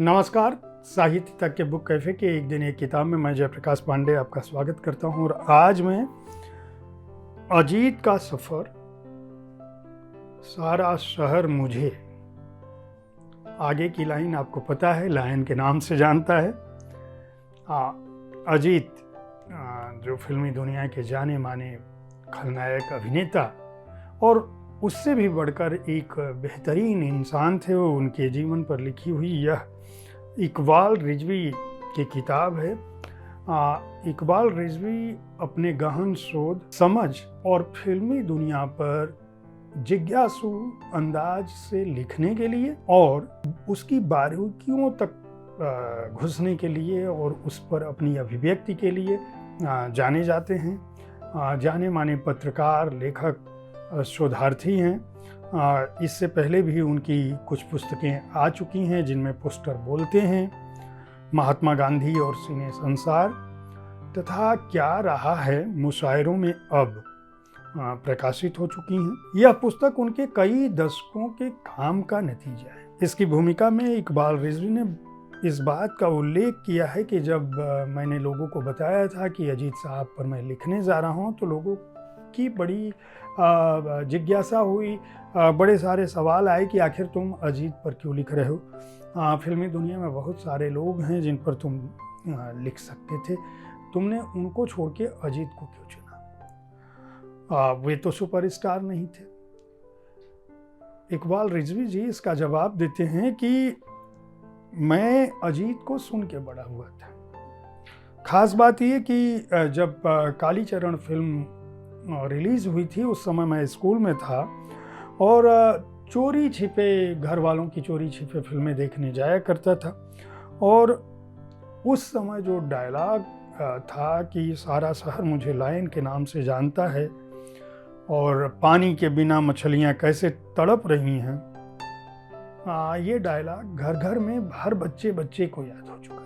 नमस्कार। साहित्य तक के बुक कैफे के एक दिन एक किताब में मैं जयप्रकाश पांडे आपका स्वागत करता हूं। और आज मैं अजीत का सफ़र, सारा शहर मुझे, आगे की लाइन आपको पता है, लायन के नाम से जानता है। अजीत जो फिल्मी दुनिया के जाने माने खलनायक अभिनेता और उससे भी बढ़कर एक बेहतरीन इंसान थे, वो उनके जीवन पर लिखी हुई यह इकबाल रिजवी की किताब है। इकबाल रिजवी अपने गहन शोध, समझ और फिल्मी दुनिया पर जिज्ञासु अंदाज से लिखने के लिए और उसकी बारीकियों तक घुसने के लिए और उस पर अपनी अभिव्यक्ति के लिए जाने जाते हैं। जाने माने पत्रकार, लेखक, शोधार्थी हैं। इससे पहले भी उनकी कुछ पुस्तकें आ चुकी हैं जिनमें पोस्टर बोलते हैं, महात्मा गांधी और सिने संसार तथा क्या रहा है मुशायरों में अब प्रकाशित हो चुकी हैं। यह पुस्तक उनके कई दशकों के काम का नतीजा है। इसकी भूमिका में इकबाल रिजवी ने इस बात का उल्लेख किया है कि जब मैंने लोगों को बताया था कि अजीत साहब पर मैं लिखने जा रहा हूँ तो लोगों की बड़ी जिज्ञासा हुई, बड़े सारे सवाल आए कि आखिर तुम अजीत पर क्यों लिख रहे हो। फिल्मी दुनिया में बहुत सारे लोग हैं जिन पर तुम लिख सकते थे, तुमने उनको छोड़ के अजीत को क्यों चुना? वे तो सुपरस्टार नहीं थे। इकबाल रिजवी जी इसका जवाब देते हैं कि मैं अजीत को सुन के बड़ा हुआ था। खास बात यह कि जब कालीचरण फिल्म रिलीज़ हुई थी उस समय मैं स्कूल में था और चोरी छिपे, घर वालों की चोरी छिपे फिल्में देखने जाया करता था। और उस समय जो डायलॉग था कि सारा शहर मुझे लायन के नाम से जानता है और पानी के बिना मछलियां कैसे तड़प रही हैं, ये डायलॉग घर घर में हर बच्चे को याद हो चुका था।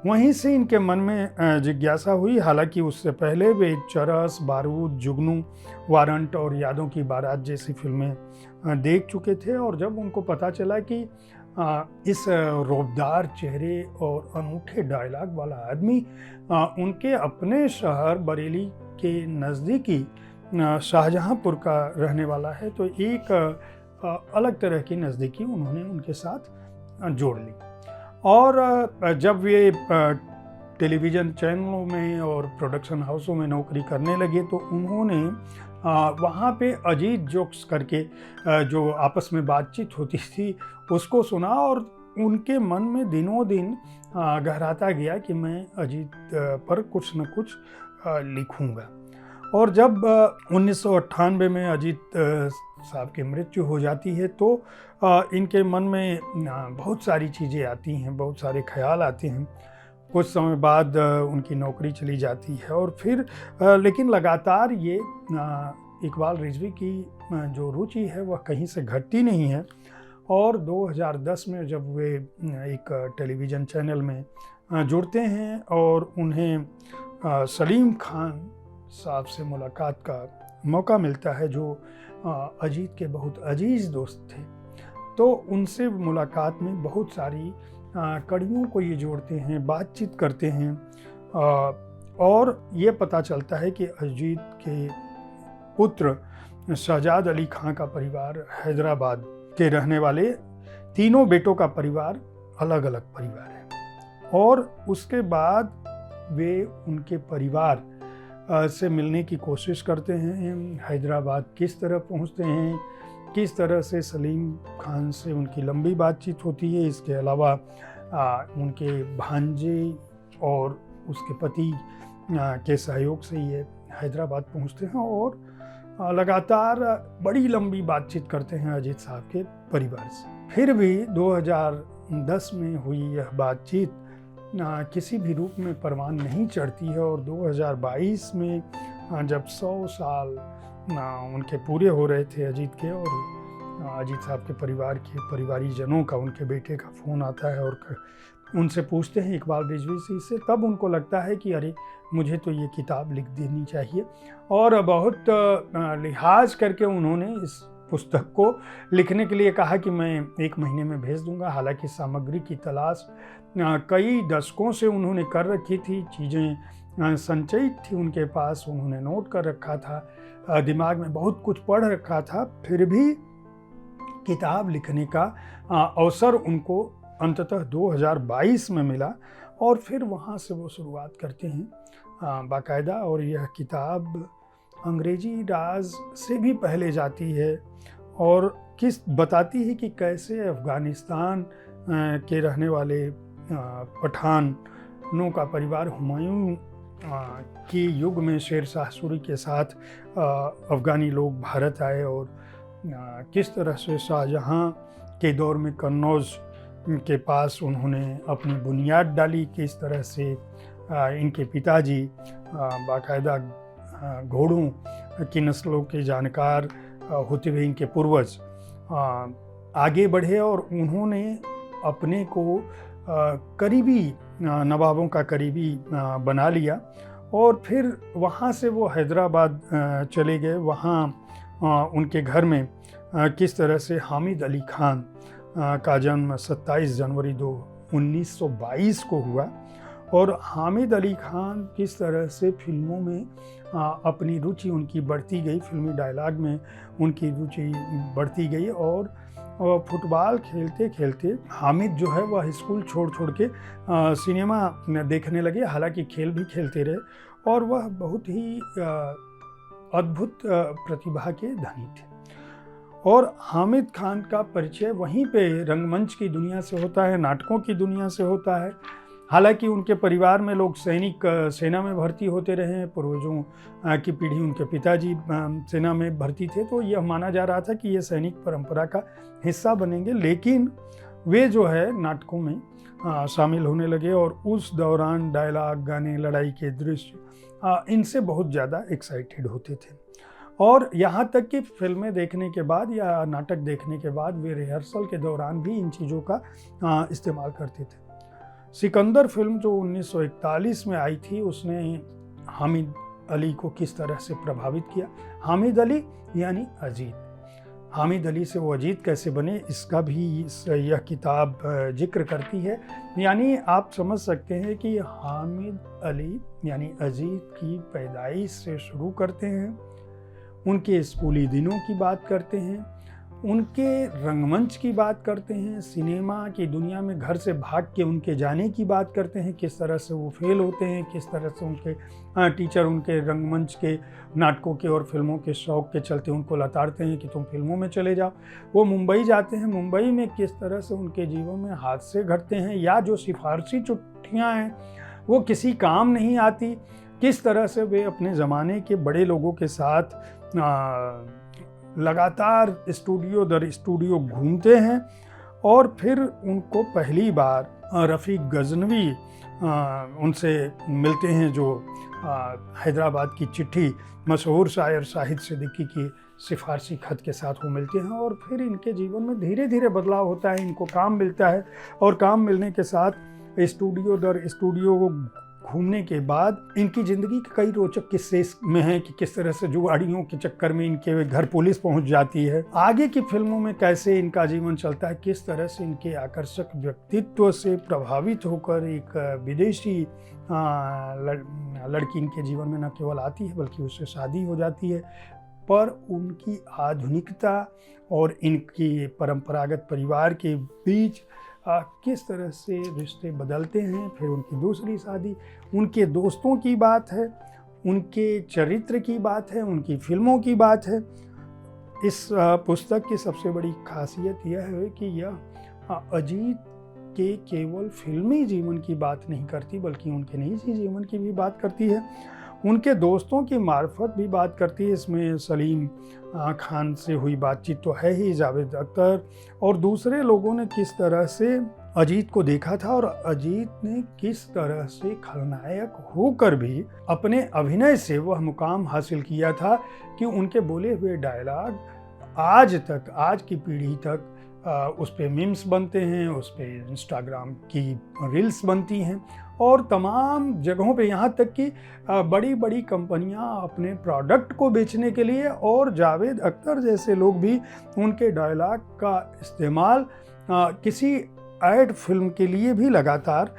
वहीं से इनके मन में जिज्ञासा हुई। हालांकि उससे पहले वे चरस, बारूद, जुगनू, वारंट और यादों की बारात जैसी फिल्में देख चुके थे। और जब उनको पता चला कि इस रौबदार चेहरे और अनूठे डायलॉग वाला आदमी उनके अपने शहर बरेली के नज़दीकी शाहजहांपुर का रहने वाला है, तो एक अलग तरह की नज़दीकी उन्होंने उनके साथ जोड़ ली। और जब वे टेलीविज़न चैनलों में और प्रोडक्शन हाउसों में नौकरी करने लगे तो उन्होंने वहाँ पे अजीत जोक्स करके जो आपस में बातचीत होती थी उसको सुना और उनके मन में दिनों दिन गहराता गया कि मैं अजीत पर कुछ न कुछ लिखूँगा। और जब 1998 में अजीत साहब की मृत्यु हो जाती है तो इनके मन में बहुत सारी चीज़ें आती हैं, बहुत सारे ख्याल आते हैं। कुछ समय बाद उनकी नौकरी चली जाती है और फिर लेकिन लगातार ये इकबाल रिजवी की जो रुचि है वह कहीं से घटती नहीं है। और 2010 में जब वे एक टेलीविज़न चैनल में जुड़ते हैं और उन्हें सलीम खान साहब से मुलाकात का मौका मिलता है जो अजीत के बहुत अजीज़ दोस्त थे, तो उनसे मुलाकात में बहुत सारी कड़ियों को ये जोड़ते हैं, बातचीत करते हैं और ये पता चलता है कि अजीत के पुत्र शहजाद अली खां का परिवार, हैदराबाद के रहने वाले तीनों बेटों का परिवार अलग अलग परिवार है। और उसके बाद वे उनके परिवार से मिलने की कोशिश करते हैं। हैदराबाद किस तरह पहुंचते हैं, किस तरह से सलीम खान से उनकी लंबी बातचीत होती है। इसके अलावा उनके भांजे और उसके पति के सहयोग से ये हैदराबाद पहुंचते हैं और लगातार बड़ी लंबी बातचीत करते हैं अजीत साहब के परिवार से। फिर भी 2010 में हुई यह बातचीत किसी भी रूप में परवान नहीं चढ़ती है और 2022 में जब 100 साल उनके पूरे हो रहे थे अजीत के, और अजीत साहब के परिवार के परिवारीजनों का, उनके बेटे का फ़ोन आता है और उनसे पूछते हैं इकबाल रिजवी से, तब उनको लगता है कि अरे मुझे तो ये किताब लिख देनी चाहिए। और बहुत लिहाज करके उन्होंने इस पुस्तक को लिखने के लिए कहा कि मैं 1 महीने में भेज दूंगा। हालांकि सामग्री की तलाश कई दशकों से उन्होंने कर रखी थी, चीज़ें संचयित थी उनके पास, उन्होंने नोट कर रखा था, दिमाग में बहुत कुछ पढ़ रखा था, फिर भी किताब लिखने का अवसर उनको अंततः 2022 में मिला और फिर वहाँ से वो शुरुआत करते हैं बाकायदा। और यह किताब अंग्रेजी राज से भी पहले जाती है और बताती है कि कैसे अफ़गानिस्तान के रहने वाले पठानों का परिवार हुमायूं के युग में शेर शाह सूरी के साथ अफ़गानी लोग भारत आए और किस तरह से शाहजहां के दौर में कन्नौज के पास उन्होंने अपनी बुनियाद डाली, किस तरह से इनके पिताजी बाकायदा घोड़ों की नस्लों के जानकार होते हुए इनके पूर्वज आगे बढ़े और उन्होंने अपने को करीबी नवाबों का करीबी बना लिया। और फिर वहाँ से वो हैदराबाद चले गए। वहाँ उनके घर में किस तरह से हामिद अली खान का जन्म 27 जनवरी 1922 को हुआ और हामिद अली खान किस तरह से फिल्मों में अपनी रुचि उनकी बढ़ती गई, फिल्मी डायलॉग में उनकी रुचि बढ़ती गई और फुटबॉल खेलते खेलते हामिद जो है वह स्कूल छोड़ के सिनेमा देखने लगे। हालांकि खेल भी खेलते रहे और वह बहुत ही अद्भुत प्रतिभा के धनी थे। और हामिद खान का परिचय वहीं पे रंगमंच की दुनिया से होता है, नाटकों की दुनिया से होता है। हालांकि उनके परिवार में लोग सेना में भर्ती होते रहे, पूर्वजों की पीढ़ी उनके पिताजी सेना में भर्ती थे, तो यह माना जा रहा था कि ये सैनिक परंपरा का हिस्सा बनेंगे। लेकिन वे जो है नाटकों में शामिल होने लगे और उस दौरान डायलॉग, गाने, लड़ाई के दृश्य इनसे बहुत ज़्यादा एक्साइटेड होते थे। और यहाँ तक कि फिल्में देखने के बाद या नाटक देखने के बाद वे रिहर्सल के दौरान भी इन चीज़ों का इस्तेमाल करते थे। सिकंदर फिल्म जो 1941 में आई थी उसने हामिद अली को किस तरह से प्रभावित किया। हामिद अली यानी अजीत, हामिद अली से वो अजीत कैसे बने इसका भी यह किताब जिक्र करती है। यानी आप समझ सकते हैं कि हामिद अली यानी अजीत की पैदाइश से शुरू करते हैं, उनके स्कूली दिनों की बात करते हैं, उनके रंगमंच की बात करते हैं, सिनेमा की दुनिया में घर से भाग के उनके जाने की बात करते हैं, किस तरह से वो फेल होते हैं, किस तरह से उनके टीचर उनके रंगमंच के, नाटकों के और फिल्मों के शौक़ के चलते उनको लताड़ते हैं कि तुम फिल्मों में चले जाओ। वो मुंबई जाते हैं, मुंबई में किस तरह से उनके जीवन में हादसे घटते हैं या जो सिफारशी चिट्ठियाँ हैं वो किसी काम नहीं आती, किस तरह से वे अपने ज़माने के बड़े लोगों के साथ लगातार स्टूडियो दर स्टूडियो घूमते हैं। और फिर उनको पहली बार रफ़ी गज़नवी उनसे मिलते हैं जो हैदराबाद की चिट्ठी मशहूर शायर शाहिद सिद्दीकी की सिफारशी खत के साथ वो मिलते हैं। और फिर इनके जीवन में धीरे धीरे बदलाव होता है, इनको काम मिलता है और काम मिलने के साथ स्टूडियो दर स्टूडियो घूमने के बाद इनकी ज़िंदगी के कई रोचक किस्से में हैं कि किस तरह से जुगाड़ियों के चक्कर में इनके घर पुलिस पहुंच जाती है, आगे की फिल्मों में कैसे इनका जीवन चलता है, किस तरह से इनके आकर्षक व्यक्तित्व से प्रभावित होकर एक विदेशी लड़की इनके जीवन में न केवल आती है बल्कि उससे शादी हो जाती है। पर उनकी आधुनिकता और इनकी परंपरागत परिवार के बीच किस तरह से रिश्ते बदलते हैं। फिर उनकी दूसरी शादी, उनके दोस्तों की बात है, उनके चरित्र की बात है, उनकी फिल्मों की बात है। इस पुस्तक की सबसे बड़ी खासियत यह है कि यह अजीत के केवल फिल्मी जीवन की बात नहीं करती बल्कि उनके निजी जीवन की भी बात करती है, उनके दोस्तों की मार्फत भी बात करती है। इसमें सलीम खान से हुई बातचीत तो है ही, जावेद अख्तर और दूसरे लोगों ने किस तरह से अजीत को देखा था और अजीत ने किस तरह से खलनायक होकर भी अपने अभिनय से वह मुकाम हासिल किया था कि उनके बोले हुए डायलॉग आज तक, आज की पीढ़ी तक उस पे मीम्स बनते हैं, उस पे इंस्टाग्राम की रील्स बनती हैं और तमाम जगहों पे, यहाँ तक कि बड़ी बड़ी कंपनियां अपने प्रोडक्ट को बेचने के लिए और जावेद अख्तर जैसे लोग भी उनके डायलॉग का इस्तेमाल किसी ऐड फिल्म के लिए भी लगातार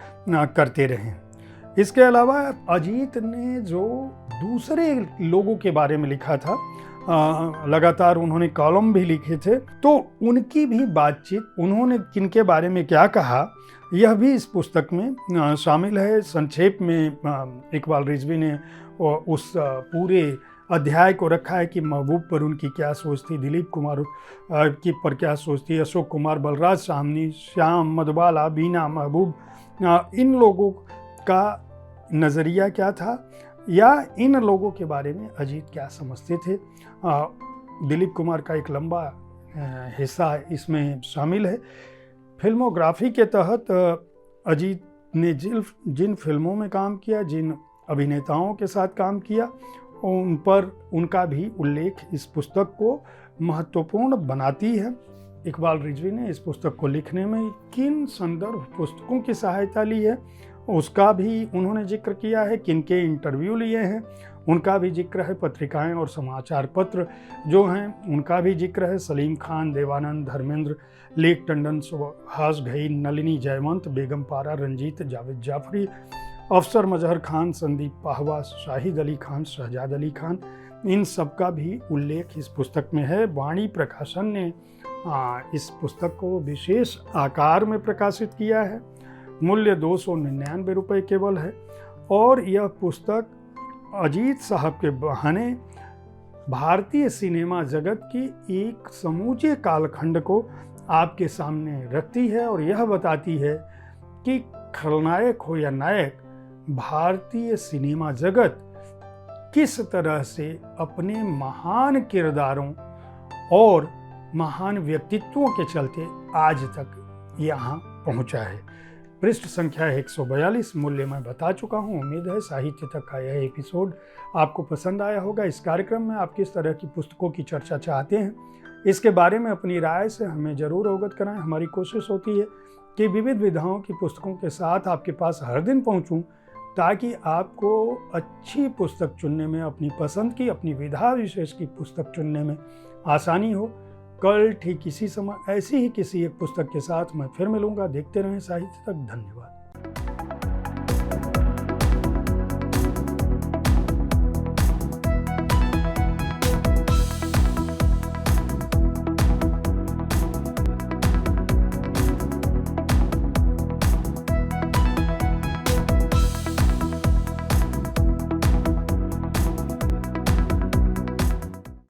करते रहे। इसके अलावा अजीत ने जो दूसरे लोगों के बारे में लिखा था, लगातार उन्होंने कॉलम भी लिखे थे, तो उनकी भी बातचीत, उन्होंने किनके बारे में क्या कहा, यह भी इस पुस्तक में शामिल है। संक्षेप में इकबाल रिजवी ने उस पूरे अध्याय को रखा है कि महबूब पर उनकी क्या सोच थी, दिलीप कुमार की पर क्या सोच थी, अशोक कुमार, बलराज साहनी, श्याम, मधुबाला, बीना, महबूब, इन लोगों का नज़रिया क्या था या इन लोगों के बारे में अजीत क्या समझते थे। दिलीप कुमार का एक लंबा हिस्सा इसमें शामिल है। फिल्मोग्राफी के तहत अजीत ने जिन फिल्मों में काम किया, जिन अभिनेताओं के साथ काम किया, उन पर उनका भी उल्लेख इस पुस्तक को महत्वपूर्ण बनाती है। इकबाल रिजवी ने इस पुस्तक को लिखने में किन संदर्भ पुस्तकों की सहायता ली है उसका भी उन्होंने जिक्र किया है, किनके इंटरव्यू लिए हैं उनका भी जिक्र है, पत्रिकाएं और समाचार पत्र जो हैं उनका भी जिक्र है। सलीम खान, देवानंद, धर्मेंद्र, लेक टंडन, सुहास घई, नलिनी जयवंत, बेगम पारा, रंजीत, जावेद जाफरी, अफसर मजहर खान, संदीप पाहवा, शाहिद अली खान, शहजाद अली खान, इन सब का भी उल्लेख इस पुस्तक में है। वाणी प्रकाशन ने इस पुस्तक को विशेष आकार में प्रकाशित किया है। मूल्य 299 रुपये केवल है और यह पुस्तक अजीत साहब के बहाने भारतीय सिनेमा जगत की एक समूचे कालखंड को आपके सामने रखती है और यह बताती है कि खलनायक हो या नायक, भारतीय सिनेमा जगत किस तरह से अपने महान किरदारों और महान व्यक्तित्वों के चलते आज तक यहाँ पहुँचा है। पृष्ठ संख्या 142 मूल्य मैं बता चुका हूँ। उम्मीद है साहित्य तक का यह एपिसोड आपको पसंद आया होगा। इस कार्यक्रम में आप किस तरह की पुस्तकों की चर्चा चाहते हैं, इसके बारे में अपनी राय से हमें ज़रूर अवगत कराएं। हमारी कोशिश होती है कि विविध विधाओं की पुस्तकों के साथ आपके पास हर दिन पहुँचूँ, ताकि आपको अच्छी पुस्तक चुनने में, अपनी पसंद की, अपनी विधा विशेष की पुस्तक चुनने में आसानी हो। कल ठीक इसी समय ऐसी ही किसी एक पुस्तक के साथ मैं फिर मिलूंगा। देखते रहें साहित्य तक। धन्यवाद।